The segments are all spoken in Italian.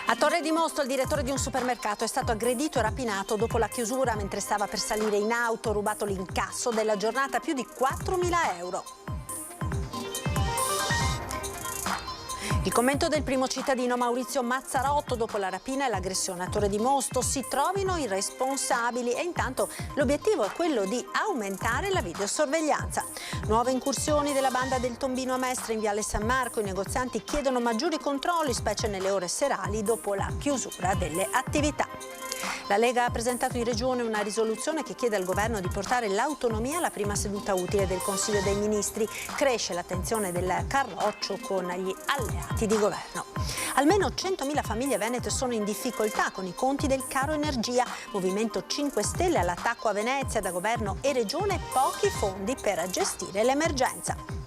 A Torre di Mosto il direttore di un supermercato è stato aggredito e rapinato dopo la chiusura mentre stava per salire in auto, rubato l'incasso della giornata, più di 4.000 euro. Il commento del primo cittadino Maurizio Mazzarotto dopo la rapina e l'aggressione a Torre di Mosto: si trovino i responsabili e intanto l'obiettivo è quello di aumentare la videosorveglianza. Nuove incursioni della banda del Tombino a Mestre in Viale San Marco. I negozianti chiedono maggiori controlli, specie nelle ore serali dopo la chiusura delle attività. La Lega ha presentato in Regione una risoluzione che chiede al governo di portare l'autonomia alla prima seduta utile del Consiglio dei Ministri. Cresce l'attenzione del Carroccio con gli alleati di governo. Almeno 100.000 famiglie venete sono in difficoltà con i conti del caro energia. Movimento 5 Stelle all'attacco a Venezia, da governo e regione pochi fondi per gestire l'emergenza.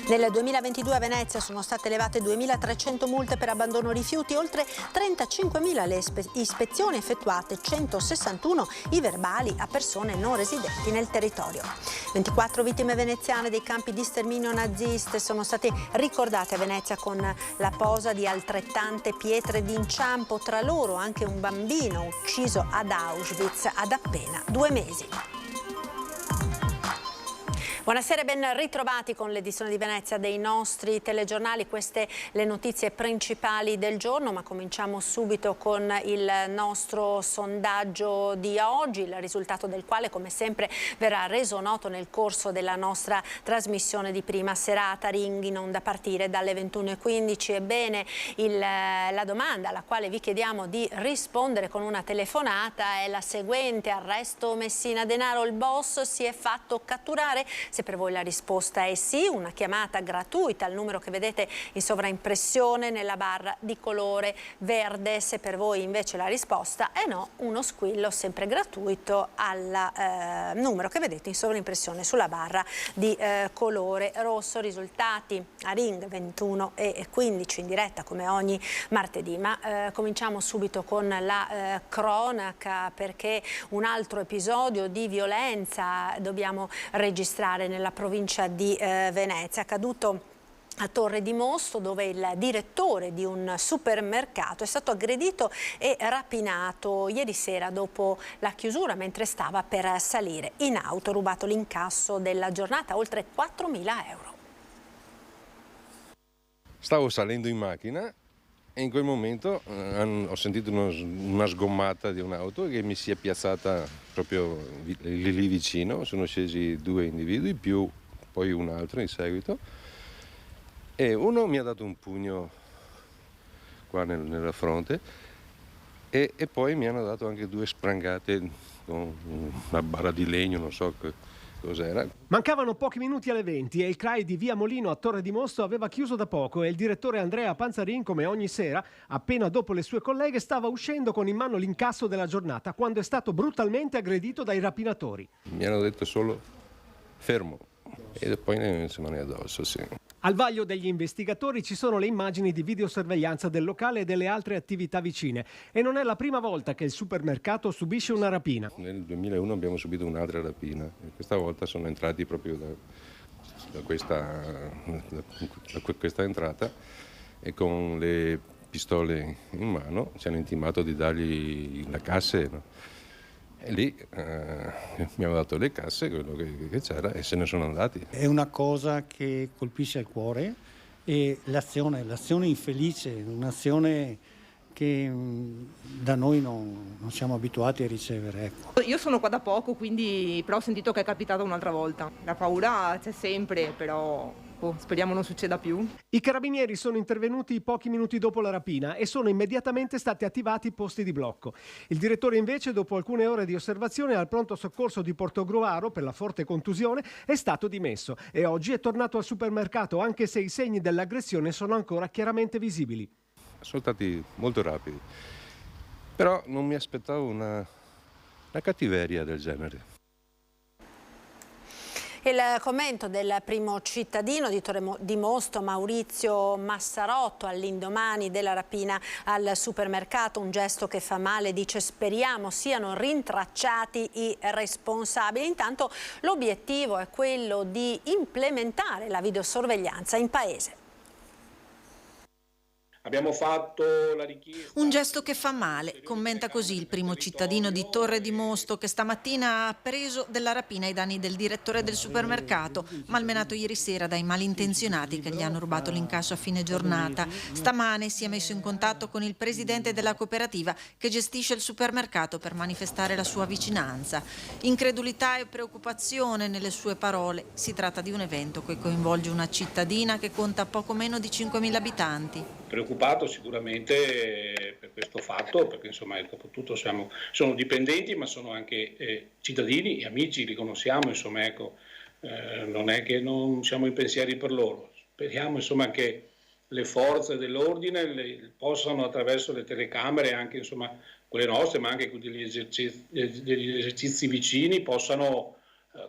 Nel 2022 a Venezia sono state elevate 2.300 multe per abbandono rifiuti, oltre 35.000 le ispezioni effettuate, 161 i verbali a persone non residenti nel territorio. 24 vittime veneziane dei campi di sterminio naziste sono state ricordate a Venezia con la posa di altrettante pietre d'inciampo, tra loro anche un bambino ucciso ad Auschwitz ad appena 2 mesi. Buonasera e ben ritrovati con l'edizione di Venezia dei nostri telegiornali. Queste le notizie principali del giorno, ma cominciamo subito con il nostro sondaggio di oggi, il risultato del quale come sempre verrà reso noto nel corso della nostra trasmissione di prima serata. Ring in onda a partire dalle 21:15. Ebbene, la domanda alla quale vi chiediamo di rispondere con una telefonata è la seguente: arresto Messina Denaro, il boss si è fatto catturare? Se per voi la risposta è sì, una chiamata gratuita al numero che vedete in sovraimpressione nella barra di colore verde. Se per voi invece la risposta è no, uno squillo sempre gratuito al numero che vedete in sovraimpressione sulla barra di colore rosso. Risultati a Ring 21:15 in diretta come ogni martedì, ma cominciamo subito con la cronaca, perché un altro episodio di violenza dobbiamo registrare nella provincia di Venezia, accaduto a Torre di Mosto, dove il direttore di un supermercato è stato aggredito e rapinato ieri sera dopo la chiusura mentre stava per salire in auto, rubato l'incasso della giornata, oltre 4.000 euro. Stavo salendo in macchina e in quel momento ho sentito una sgommata di un'auto che mi si è piazzata proprio lì vicino. Sono scesi 2 individui più poi un altro in seguito, e uno mi ha dato un pugno qua nella fronte e poi mi hanno dato anche 2 sprangate con una barra di legno, non so cos'era. Mancavano pochi minuti alle 20 e il CRAI di Via Molino a Torre di Mosto aveva chiuso da poco e il direttore Andrea Panzarin, come ogni sera, appena dopo le sue colleghe, stava uscendo con in mano l'incasso della giornata quando è stato brutalmente aggredito dai rapinatori. Mi hanno detto solo fermo e poi ne si mane addosso, sì. Al vaglio degli investigatori ci sono le immagini di videosorveglianza del locale e delle altre attività vicine, e non è la prima volta che il supermercato subisce una rapina. Nel 2001 abbiamo subito un'altra rapina e questa volta sono entrati proprio da questa entrata e con le pistole in mano ci hanno intimato di dargli la cassa, no? E lì mi hanno dato le casse, quello che c'era, e se ne sono andati. È una cosa che colpisce il cuore, e l'azione infelice, un'azione che da noi non siamo abituati a ricevere. Ecco. Io sono qua da poco, quindi però ho sentito che è capitato un'altra volta. La paura c'è sempre, però speriamo non succeda più. I carabinieri sono intervenuti pochi minuti dopo la rapina e sono immediatamente stati attivati posti di blocco. Il direttore invece, dopo alcune ore di osservazione al pronto soccorso di Portogruaro per la forte contusione, è stato dimesso e oggi è tornato al supermercato, anche se i segni dell'aggressione sono ancora chiaramente visibili. Sono stati molto rapidi, però non mi aspettavo una cattiveria del genere. Il commento del primo cittadino di Torre di Mosto, Maurizio Massarotto, all'indomani della rapina al supermercato: un gesto che fa male, dice, speriamo siano rintracciati i responsabili. Intanto l'obiettivo è quello di implementare la videosorveglianza in paese. Abbiamo fatto la richiesta. Un gesto che fa male, commenta così il primo cittadino di Torre di Mosto che stamattina ha appreso della rapina ai danni del direttore del supermercato, malmenato ieri sera dai malintenzionati che gli hanno rubato l'incasso a fine giornata. Stamane si è messo in contatto con il presidente della cooperativa che gestisce il supermercato per manifestare la sua vicinanza. Incredulità e preoccupazione nelle sue parole. Si tratta di un evento che coinvolge una cittadina che conta poco meno di 5.000 abitanti. Preoccupato sicuramente per questo fatto, perché insomma dopo tutto sono dipendenti, ma sono anche cittadini e amici, li conosciamo, insomma, ecco, non è che non siamo in pensieri per loro. Speriamo insomma che le forze dell'ordine possano, attraverso le telecamere, anche insomma quelle nostre, ma anche degli esercizi vicini, possano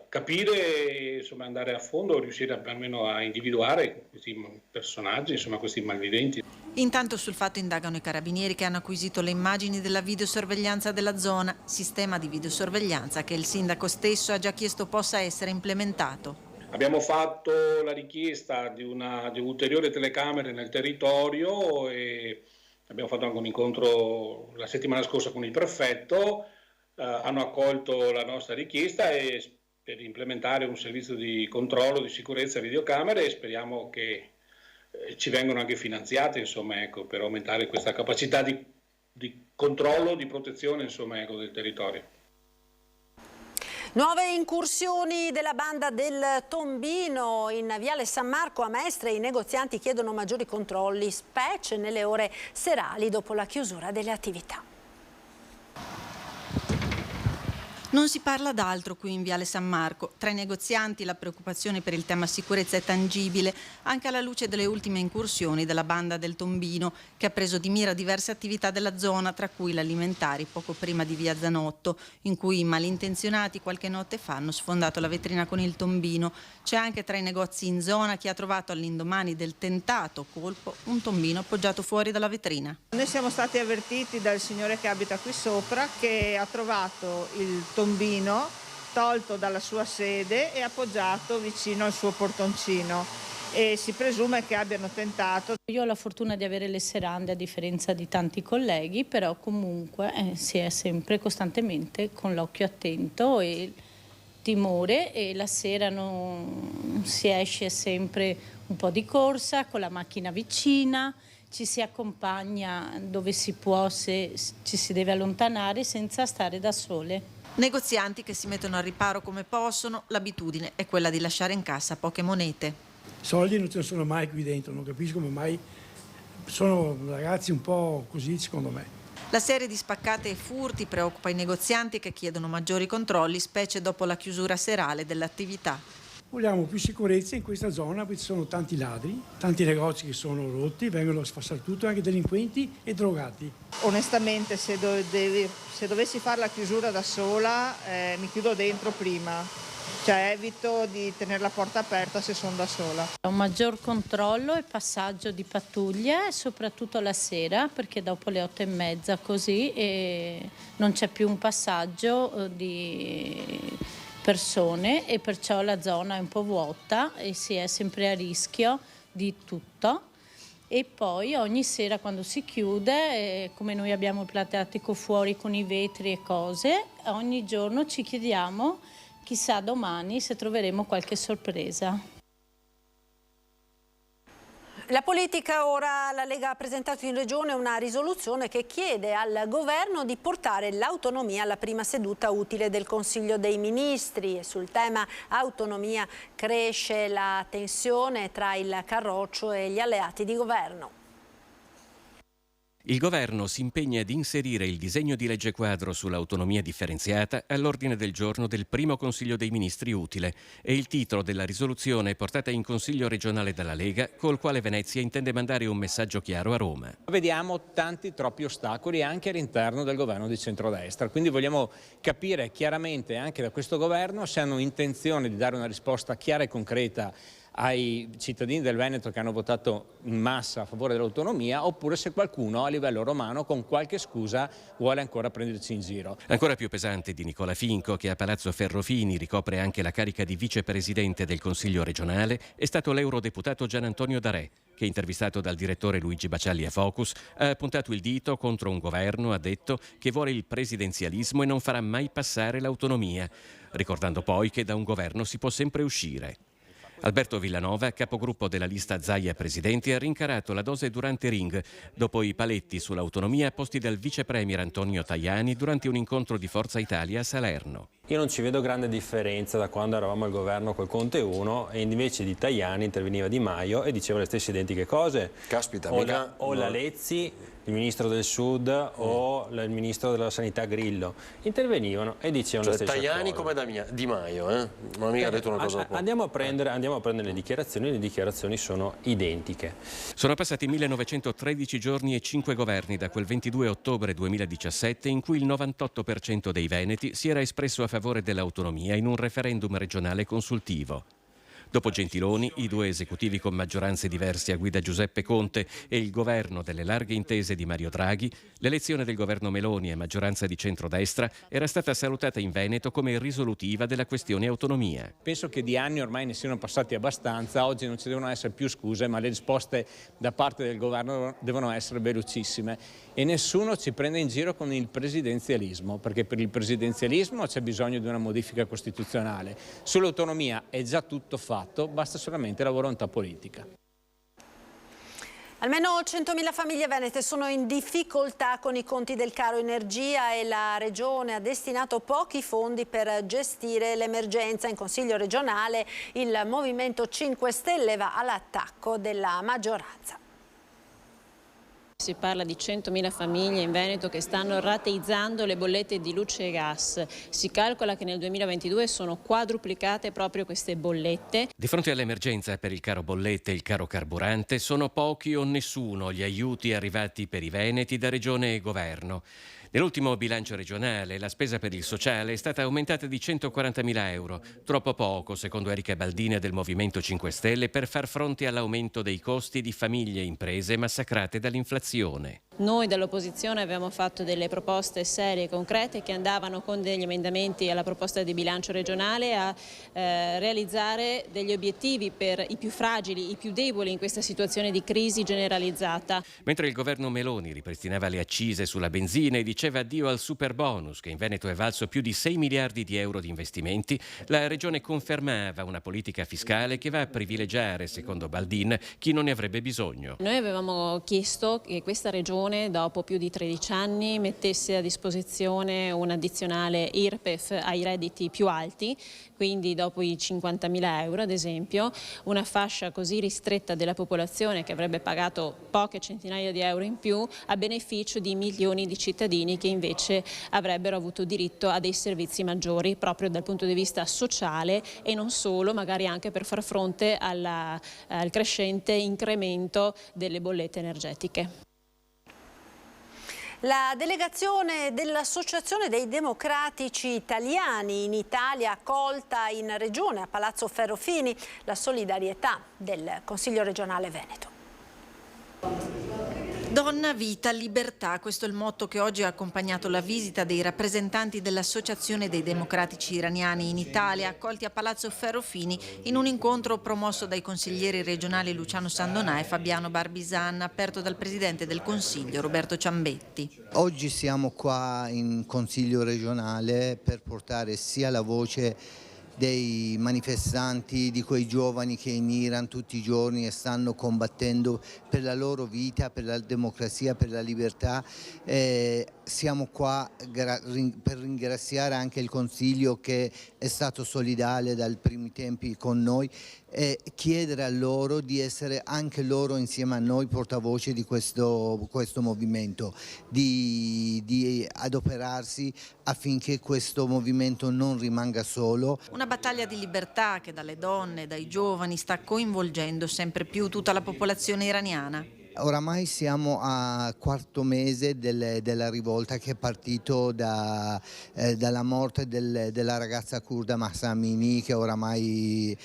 capire e insomma andare a fondo, riuscire almeno a individuare questi personaggi, insomma questi malviventi. Intanto sul fatto indagano i carabinieri che hanno acquisito le immagini della videosorveglianza della zona, sistema di videosorveglianza che il sindaco stesso ha già chiesto possa essere implementato. Abbiamo fatto la richiesta di ulteriori telecamere nel territorio e abbiamo fatto anche un incontro la settimana scorsa con il prefetto, hanno accolto la nostra richiesta e per implementare un servizio di controllo di sicurezza videocamere e speriamo che ci vengano anche finanziate, insomma, ecco, per aumentare questa capacità di controllo, di protezione, insomma, ecco, del territorio. Nuove incursioni della banda del Tombino in Viale San Marco a Mestre. I negozianti chiedono maggiori controlli, specie nelle ore serali dopo la chiusura delle attività. Non si parla d'altro qui in Viale San Marco. Tra i negozianti la preoccupazione per il tema sicurezza è tangibile, anche alla luce delle ultime incursioni della banda del Tombino, che ha preso di mira diverse attività della zona, tra cui l'alimentari poco prima di via Zanotto, in cui i malintenzionati qualche notte fa hanno sfondato la vetrina con il tombino. C'è anche tra i negozi in zona chi ha trovato all'indomani del tentato colpo un tombino appoggiato fuori dalla vetrina. Noi siamo stati avvertiti dal signore che abita qui sopra che ha trovato il tombino tolto dalla sua sede e appoggiato vicino al suo portoncino e si presume che abbiano tentato. Io ho la fortuna di avere le serrande a differenza di tanti colleghi, però comunque si è sempre costantemente con l'occhio attento e timore, e la sera non si esce sempre un po' di corsa con la macchina vicina, ci si accompagna dove si può, se ci si deve allontanare senza stare da sole. Negozianti che si mettono al riparo come possono, l'abitudine è quella di lasciare in cassa poche monete. Soldi non ce ne sono mai qui dentro, non capisco come mai, sono ragazzi un po' così secondo me. La serie di spaccate e furti preoccupa i negozianti che chiedono maggiori controlli, specie dopo la chiusura serale dell'attività. Vogliamo più sicurezza in questa zona, perché ci sono tanti ladri, tanti negozi che sono rotti, vengono a sfassare tutto, anche delinquenti e drogati. Onestamente se dovessi fare la chiusura da sola mi chiudo dentro prima, cioè evito di tenere la porta aperta se sono da sola. Un maggior controllo e passaggio di pattuglie, soprattutto la sera, perché dopo le 8:30 così non c'è più un passaggio di persone e perciò la zona è un po' vuota e si è sempre a rischio di tutto. E poi ogni sera quando si chiude, come noi abbiamo il plateatico fuori con i vetri e cose, ogni giorno ci chiediamo chissà domani se troveremo qualche sorpresa. La politica ora, la Lega ha presentato in Regione una risoluzione che chiede al governo di portare l'autonomia alla prima seduta utile del Consiglio dei Ministri. E sul tema autonomia cresce la tensione tra il Carroccio e gli alleati di governo. Il governo si impegna ad inserire il disegno di legge quadro sull'autonomia differenziata all'ordine del giorno del primo Consiglio dei Ministri utile. È il titolo della risoluzione portata in Consiglio regionale dalla Lega, col quale Venezia intende mandare un messaggio chiaro a Roma. Vediamo troppi ostacoli anche all'interno del governo di centrodestra, quindi vogliamo capire chiaramente anche da questo governo se hanno intenzione di dare una risposta chiara e concreta ai cittadini del Veneto che hanno votato in massa a favore dell'autonomia, oppure se qualcuno a livello romano con qualche scusa vuole ancora prenderci in giro. Ancora più pesante di Nicola Finco, che a Palazzo Ferrofini ricopre anche la carica di vicepresidente del Consiglio regionale, è stato l'eurodeputato Gian Antonio D'Arè, che, intervistato dal direttore Luigi Bacialli a Focus, ha puntato il dito contro un governo, ha detto, che vuole il presidenzialismo e non farà mai passare l'autonomia, ricordando poi che da un governo si può sempre uscire. Alberto Villanova, capogruppo della lista Zaia Presidenti, ha rincarato la dose durante Ring, dopo i paletti sull'autonomia posti dal vice premier Antonio Tajani durante un incontro di Forza Italia a Salerno. Io non ci vedo grande differenza da quando eravamo al governo col Conte 1 e invece di Tajani interveniva Di Maio e diceva le stesse identiche cose. Caspita, o la Lezzi, il ministro del Sud o il ministro della Sanità Grillo. Intervenivano e dicevano le stesse Tajani cose. come Di Maio, non ha mica detto una cosa. Andiamo a prendere le dichiarazioni sono identiche. Sono passati 1913 giorni e 5 governi da quel 22 ottobre 2017 in cui il 98% dei veneti si era espresso a favore dell'autonomia in un referendum regionale consultivo. Dopo Gentiloni, i due esecutivi con maggioranze diverse a guida Giuseppe Conte e il governo delle larghe intese di Mario Draghi, l'elezione del governo Meloni a maggioranza di centrodestra era stata salutata in Veneto come risolutiva della questione autonomia. Penso che di anni ormai ne siano passati abbastanza, oggi non ci devono essere più scuse, ma le risposte da parte del governo devono essere velocissime e nessuno ci prende in giro con il presidenzialismo, perché per il presidenzialismo c'è bisogno di una modifica costituzionale. Sull'autonomia è già tutto fatto. Basta solamente la volontà politica. Almeno 100.000 famiglie venete sono in difficoltà con i conti del caro energia e la Regione ha destinato pochi fondi per gestire l'emergenza. In Consiglio regionale il Movimento 5 Stelle va all'attacco della maggioranza. Si parla di 100.000 famiglie in Veneto che stanno rateizzando le bollette di luce e gas. Si calcola che nel 2022 sono quadruplicate proprio queste bollette. Di fronte all'emergenza per il caro bollette e il caro carburante sono pochi o nessuno gli aiuti arrivati per i veneti da Regione e Governo. Nell'ultimo bilancio regionale la spesa per il sociale è stata aumentata di 140.000 euro, troppo poco secondo Erika Baldini del Movimento 5 Stelle per far fronte all'aumento dei costi di famiglie e imprese massacrate dall'inflazione. Noi dall'opposizione abbiamo fatto delle proposte serie e concrete che andavano con degli emendamenti alla proposta di bilancio regionale a realizzare degli obiettivi per i più fragili, i più deboli in questa situazione di crisi generalizzata. Mentre il governo Meloni ripristinava le accise sulla benzina e diceva addio al superbonus che in Veneto è valso più di 6 miliardi di euro di investimenti, la Regione confermava una politica fiscale che va a privilegiare, secondo Baldin, chi non ne avrebbe bisogno. Noi avevamo chiesto che questa Regione dopo più di 13 anni mettesse a disposizione un addizionale IRPEF ai redditi più alti, quindi dopo i 50.000 euro ad esempio, una fascia così ristretta della popolazione che avrebbe pagato poche centinaia di euro in più a beneficio di milioni di cittadini che invece avrebbero avuto diritto a dei servizi maggiori proprio dal punto di vista sociale e non solo, magari anche per far fronte al crescente incremento delle bollette energetiche. La delegazione dell'Associazione dei Democratici Italiani in Italia accolta in Regione a Palazzo Ferrofini la solidarietà del Consiglio regionale Veneto. Donna, vita, libertà, questo è il motto che oggi ha accompagnato la visita dei rappresentanti dell'Associazione dei Democratici Iraniani in Italia, accolti a Palazzo Ferrofini in un incontro promosso dai consiglieri regionali Luciano Sandonà e Fabiano Barbisan, aperto dal Presidente del Consiglio Roberto Ciambetti. Oggi siamo qua in Consiglio regionale per portare sia la voce dei manifestanti, di quei giovani che in Iran tutti i giorni stanno combattendo per la loro vita, per la democrazia, per la libertà. Siamo qua per ringraziare anche il Consiglio che è stato solidale dai primi tempi con noi e chiedere a loro di essere anche loro insieme a noi portavoce di questo movimento, di adoperarsi affinché questo movimento non rimanga solo. Una battaglia di libertà che dalle donne, dai giovani sta coinvolgendo sempre più tutta la popolazione iraniana. Oramai siamo a quarto mese della rivolta che è partito dalla morte della ragazza curda Mahsa Amini, che oramai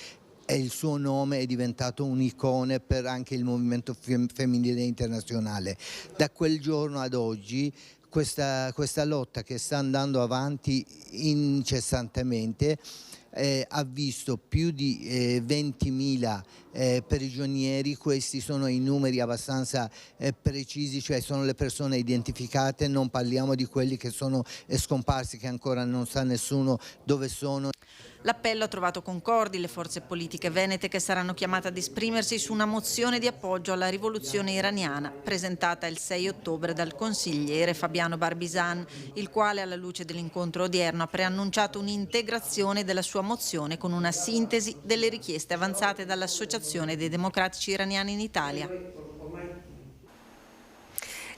e il suo nome è diventato un'icona per anche il movimento femminile internazionale. Da quel giorno ad oggi questa lotta che sta andando avanti incessantemente ha visto più di 20.000 prigionieri. Questi sono i numeri abbastanza precisi, cioè sono le persone identificate, non parliamo di quelli che sono scomparsi, che ancora non sa nessuno dove sono. L'appello ha trovato concordi le forze politiche venete, che saranno chiamate ad esprimersi su una mozione di appoggio alla rivoluzione iraniana presentata il 6 ottobre dal consigliere Fabiano Barbisan, il quale alla luce dell'incontro odierno ha preannunciato un'integrazione della sua mozione con una sintesi delle richieste avanzate dall'Associazione dei Democratici Iraniani in Italia.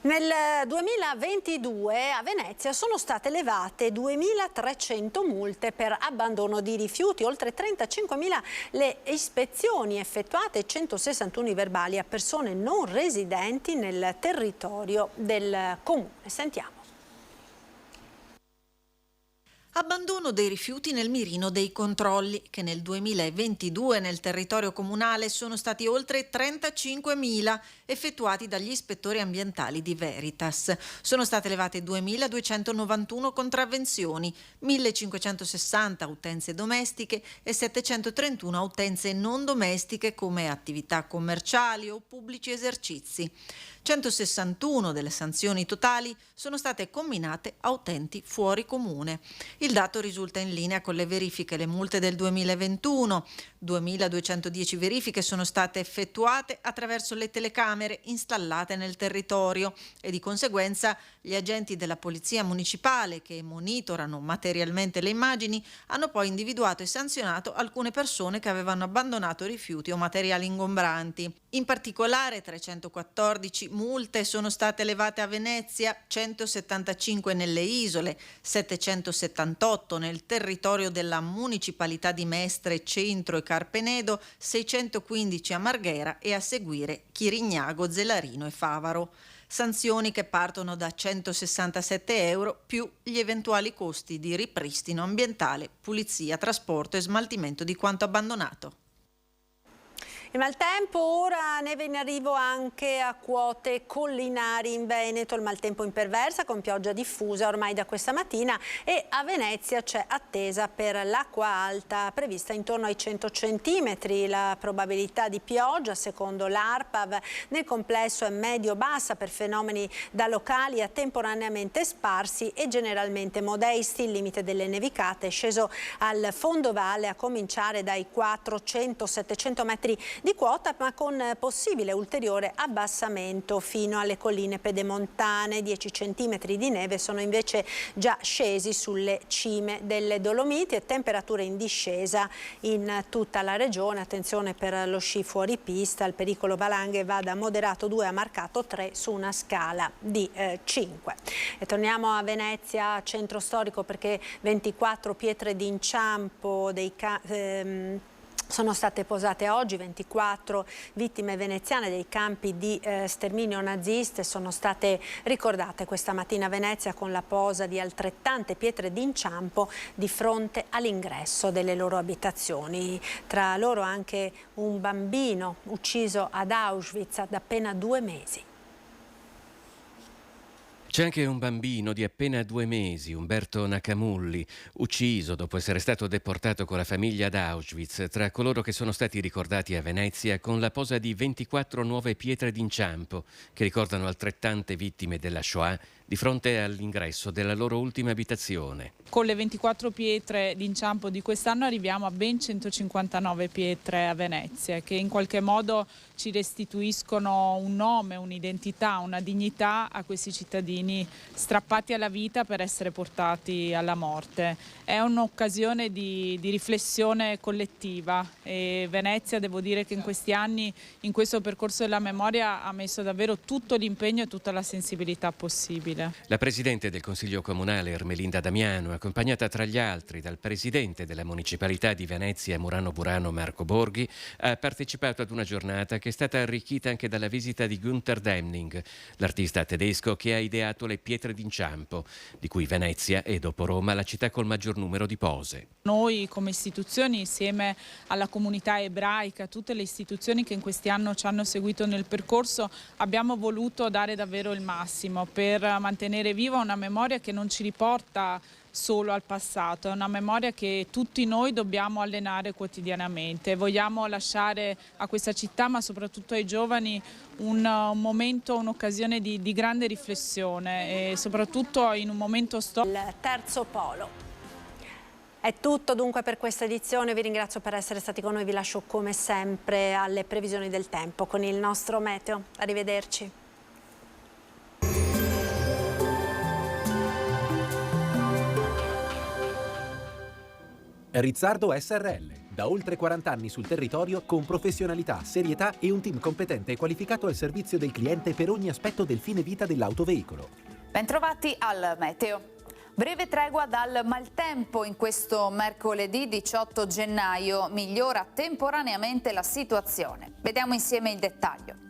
Nel 2022 a Venezia sono state elevate 2.300 multe per abbandono di rifiuti, oltre 35.000 le ispezioni effettuate e 161 i verbali a persone non residenti nel territorio del comune. Sentiamo. Abbandono dei rifiuti nel mirino dei controlli, che nel 2022 nel territorio comunale sono stati oltre 35.000 effettuati dagli ispettori ambientali di Veritas. Sono state elevate 2.291 contravvenzioni, 1.560 utenze domestiche e 731 utenze non domestiche come attività commerciali o pubblici esercizi. 161 delle sanzioni totali sono state comminate a utenti fuori comune. Il dato risulta in linea con le verifiche e le multe del 2021. 2.210 verifiche sono state effettuate attraverso le telecamere installate nel territorio e di conseguenza gli agenti della Polizia Municipale, che monitorano materialmente le immagini, hanno poi individuato e sanzionato alcune persone che avevano abbandonato rifiuti o materiali ingombranti. In particolare 314 multe sono state elevate a Venezia, 175 nelle isole, 778 nel territorio della Municipalità di Mestre, Centro e Carpenedo, 615 a Marghera e a seguire Chirignago, Zelarino e Favaro. Sanzioni che partono da 167 euro più gli eventuali costi di ripristino ambientale, pulizia, trasporto e smaltimento di quanto abbandonato. Il maltempo, ora neve in arrivo anche a quote collinari in Veneto, il maltempo imperversa con pioggia diffusa ormai da questa mattina e a Venezia c'è attesa per l'acqua alta prevista intorno ai 100 centimetri. La probabilità di pioggia secondo l'ARPAV nel complesso è medio-bassa per fenomeni da locali a temporaneamente sparsi e generalmente modesti. Il limite delle nevicate è sceso al fondovalle a cominciare dai 400-700 metri di quota, ma con possibile ulteriore abbassamento fino alle colline pedemontane. 10 centimetri di neve sono invece già scesi sulle cime delle Dolomiti e temperature in discesa in tutta la regione. Attenzione per lo sci fuori pista, il pericolo valanghe va da moderato 2 a marcato 3 su una scala di 5. E torniamo a Venezia, centro storico, perché 24 pietre d'inciampo sono state posate oggi. 24 vittime veneziane dei campi di sterminio naziste sono state ricordate questa mattina a Venezia con la posa di altrettante pietre d'inciampo di fronte all'ingresso delle loro abitazioni. Tra loro anche un bambino ucciso ad Auschwitz ad appena 2 mesi. C'è anche un bambino di appena 2 mesi, Umberto Nacamulli, ucciso dopo essere stato deportato con la famiglia ad Auschwitz, tra coloro che sono stati ricordati a Venezia con la posa di 24 nuove pietre d'inciampo che ricordano altrettante vittime della Shoah di fronte all'ingresso della loro ultima abitazione. Con le 24 pietre d'inciampo di quest'anno arriviamo a ben 159 pietre a Venezia, che in qualche modo ci restituiscono un nome, un'identità, una dignità a questi cittadini strappati alla vita per essere portati alla morte. È un'occasione di riflessione collettiva e Venezia, devo dire che in questi anni, in questo percorso della memoria, ha messo davvero tutto l'impegno e tutta la sensibilità possibile. difficile. La Presidente del Consiglio Comunale Ermelinda Damiano, accompagnata tra gli altri dal Presidente della Municipalità di Venezia Murano Burano Marco Borghi, ha partecipato ad una giornata che è stata arricchita anche dalla visita di Günther Demning, l'artista tedesco che ha ideato le pietre d'inciampo, di cui Venezia è dopo Roma la città col maggior numero di pose. Noi come istituzioni, insieme alla comunità ebraica, tutte le istituzioni che in questi anni ci hanno seguito nel percorso, abbiamo voluto dare davvero il massimo per mantenere viva una memoria che non ci riporta solo al passato, è una memoria che tutti noi dobbiamo allenare quotidianamente. Vogliamo lasciare a questa città, ma soprattutto ai giovani, un momento, un'occasione di grande riflessione e soprattutto in un momento storico. Il terzo polo. È tutto dunque per questa edizione, vi ringrazio per essere stati con noi, vi lascio come sempre alle previsioni del tempo con il nostro meteo. Arrivederci. Rizzardo SRL, da oltre 40 anni sul territorio con professionalità, serietà e un team competente e qualificato al servizio del cliente per ogni aspetto del fine vita dell'autoveicolo. Bentrovati al meteo. Breve tregua dal maltempo in questo mercoledì 18 gennaio, migliora temporaneamente la situazione. Vediamo insieme il dettaglio.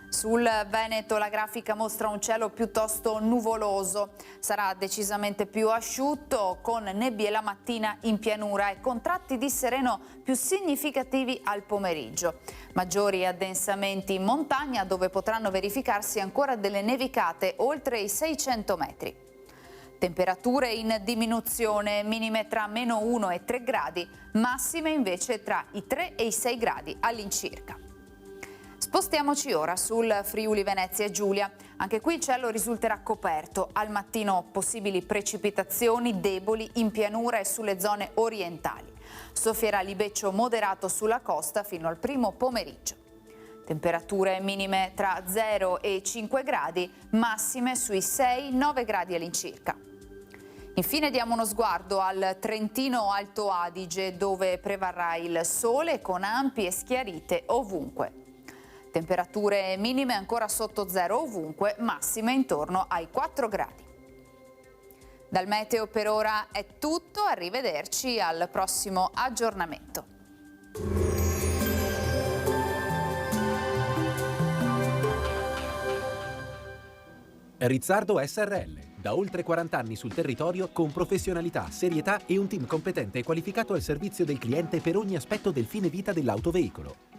Sul Veneto la grafica mostra un cielo piuttosto nuvoloso, sarà decisamente più asciutto con nebbie la mattina in pianura e contratti di sereno più significativi al pomeriggio. Maggiori addensamenti in montagna dove potranno verificarsi ancora delle nevicate oltre i 600 metri. Temperature in diminuzione, minime tra -1 e 3 gradi, massime invece tra i 3 e i 6 gradi all'incirca. Spostiamoci ora sul Friuli Venezia Giulia. Anche qui il cielo risulterà coperto. Al mattino possibili precipitazioni deboli in pianura e sulle zone orientali. Soffierà libeccio moderato sulla costa fino al primo pomeriggio. Temperature minime tra 0 e 5 gradi, massime sui 6-9 gradi all'incirca. Infine diamo uno sguardo al Trentino Alto Adige, dove prevarrà il sole con ampie schiarite ovunque. Temperature minime ancora sotto zero ovunque, massime intorno ai 4 gradi. Dal meteo per ora è tutto, arrivederci al prossimo aggiornamento. Rizzardo SRL, da oltre 40 anni sul territorio con professionalità, serietà e un team competente e qualificato al servizio del cliente per ogni aspetto del fine vita dell'autoveicolo.